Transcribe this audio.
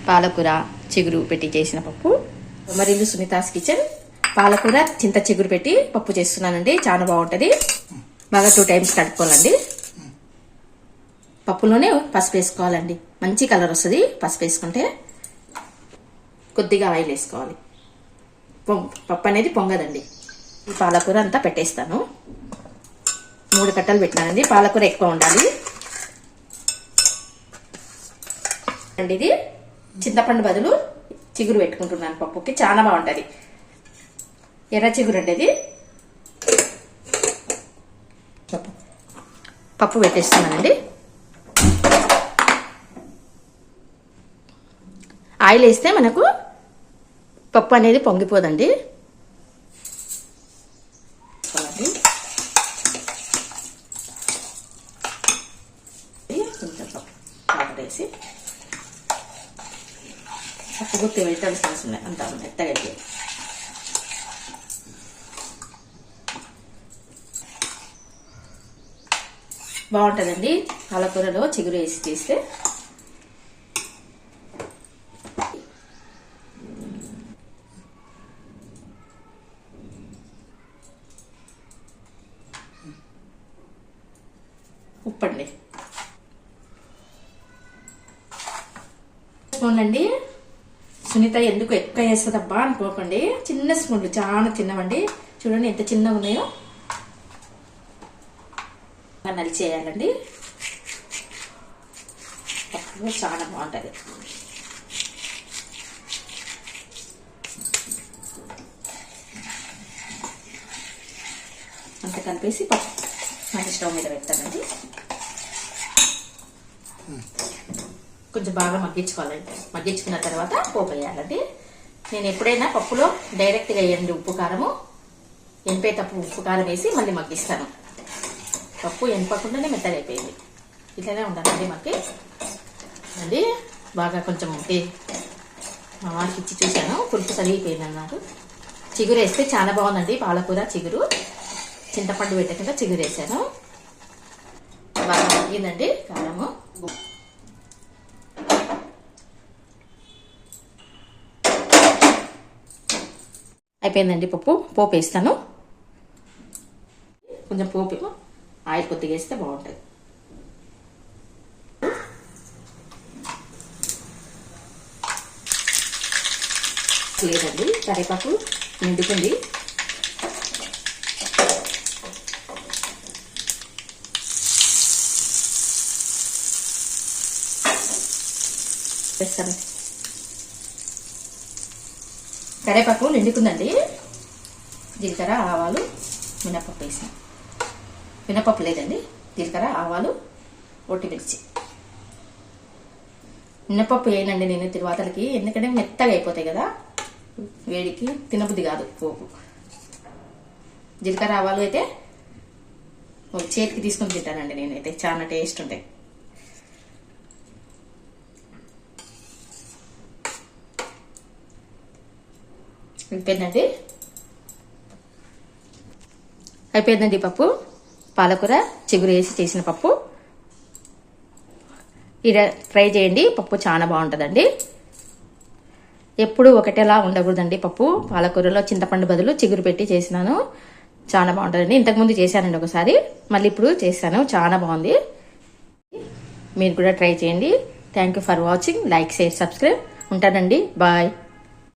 పాలకూర చిగురు పెట్టి చేసిన పప్పు. మరిల్లు సునీతాస్ కిచెన్. పాలకూర చింత చిగురు పెట్టి పప్పు చేస్తున్నానండి. చాలా బాగుంటది. బాగా 2 టైమ్స్ కడుక్కోవాలండి. పప్పులోనే పసుపు వేసుకోవాలండి. మంచి కలర్ వస్తుంది పసుపు వేసుకుంటే. కొద్దిగా ఆయిల్ వేసుకోవాలి. పప్పు అనేది పొంగదండి. ఈ పాలకూర అంతా పెట్టేస్తాను. 3 కట్టలు పెట్టినానండి. పాలకూర ఎక్కువ ఉండాలి అండి. ఇది చింతపండు బదులు చిగురు పెట్టుకుంటున్నాను పప్పుకి. చాలా బాగుంటది. ఎర్ర చిగురు అండి ఇది. పప్పు పెట్టేస్తున్నానండి. ఆయిల్ వేస్తే మనకు పప్పు అనేది పొంగిపోదండి. కొంచెం వాటర్ వేసి పప్పు గుర్తి వెజిటబుల్స్ వస్తున్నాయి. అంతా మెత్తగా అయిపోయి బాగుంటుందండి. పాలకూరలో చిగురు వేసి చేస్తే. ఉప్పండి స్పూన్ అండి. సునీత ఎందుకు ఎక్కువ వేస్తుందబ్బా అనుకోకండి. చిన్న స్పూన్లు, చాలా చిన్నవండి. చూడండి ఎంత చిన్నగా ఉన్నాయో. నలిచేయాలండి. చాలా బాగుంటుంది. అంత కలిపేసి మంచి స్టవ్ మీద పెడతానండి. కొంచెం బాగా మగ్గించుకోవాలండి. మగ్గించుకున్న తర్వాత పోపు వేయాలండి. నేను ఎప్పుడైనా పప్పులో డైరెక్ట్గా వేయండి ఉప్పు కారము. ఎంపేటప్పుడు ఉప్పు కారం వేసి మళ్ళీ మగ్గిస్తాను. పప్పు ఎంపకుండానే మెత్తగా అయిపోయింది. ఇట్లానే ఉండాలండి మాకు అండి. బాగా కొంచెం మా వారికి ఇచ్చి చూశాను. పులుపు సరిగిపోయింది అన్నారు. చిగురు వేస్తే చాలా బాగుందండి. పాలకూర చిగురు చింతపండు పెట్టకుండా చిగురు వేసాను. బాగా మగ్గిందండి కారము. అయిపోయిందండి. పోపు వేస్తాను. కొంచెం పోపు ఆయిల్ కొద్దిగా వేస్తే బాగుంటుంది. లేదండి కరివేపాకు నిండుకుంది. వేస్తాను. కరివేపాకు నిండుకుందండి. జీలకర్ర ఆవాలు మినపప్పు వేసాను. మినపప్పు లేదండి, జీలకర్ర ఆవాలు ఒట్టి మిర్చి. మినపప్పు వేయనండి నేను తిరువాతలకి, ఎందుకంటే మెత్తగా అయిపోతాయి కదా, వేడికి తినబుద్ధి కాదు పోపు. జీలకర్ర ఆవాలు అయితే చేతికి తీసుకొని తింటానండి నేనైతే. చాలా టేస్ట్ ఉంటాయి. అయిపోయిందండి పప్పు. పాలకూర చిగురు వేసి చేసిన పప్పు. ఇలా ట్రై చేయండి. పప్పు చాలా బాగుంటుందండి. ఎప్పుడు ఒకటేలా ఉండకూడదండి పప్పు. పాలకూరలో చింతపండు బదులు చిగురు పెట్టి చేసినాను. చాలా బాగుంటుందండి. ఇంతకుముందు చేశానండి ఒకసారి, మళ్ళీ ఇప్పుడు చేశాను. చాలా బాగుంది. మీరు కూడా ట్రై చేయండి. Thank you for watching. Like, share, subscribe. ఉంటానండి. బాయ్.